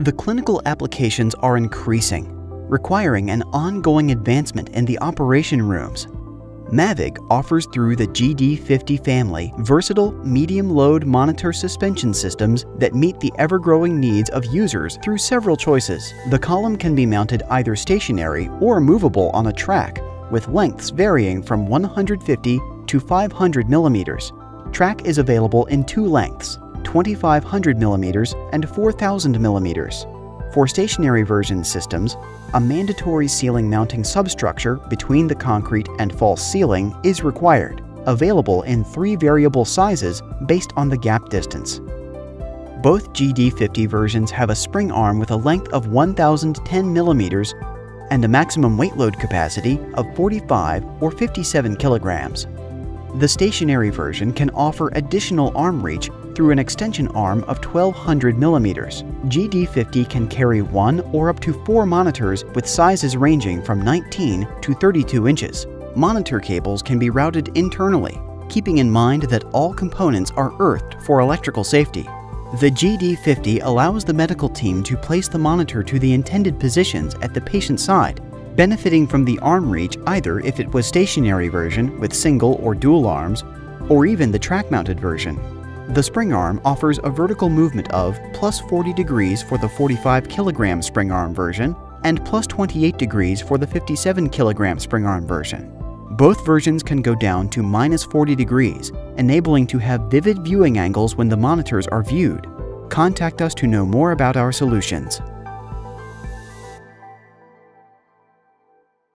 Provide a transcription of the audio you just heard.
The clinical applications are increasing, requiring an ongoing advancement in the operation rooms. MAVIG offers through the GD50 family versatile medium-load monitor suspension systems that meet the ever-growing needs of users through several choices. The column can be mounted either stationary or movable on a track, with lengths varying from 150 to 500 millimeters. Track is available in two lengths, 2500 millimeters and 4000 millimeters. For stationary version systems, a mandatory ceiling mounting substructure between the concrete and false ceiling is required, available in 3 variable sizes based on the gap distance. Both GD50 versions have a spring arm with a length of 1010 millimeters and a maximum weight load capacity of 45 or 57 kilograms. The stationary version can offer additional arm reach through an extension arm of 1200 millimeters. GD50 can carry 1 or up to 4 monitors with sizes ranging from 19 to 32 inches. Monitor cables can be routed internally, keeping in mind that all components are earthed for electrical safety. The GD50 allows the medical team to place the monitor to the intended positions at the patient's side, benefiting from the arm reach either if it was stationary version with single or dual arms, or even the track-mounted version. The spring arm offers a vertical movement of plus 40 degrees for the 45 kilogram spring arm version and plus 28 degrees for the 57 kilogram spring arm version. Both versions can go down to minus 40 degrees, enabling to have vivid viewing angles when the monitors are viewed. Contact us to know more about our solutions.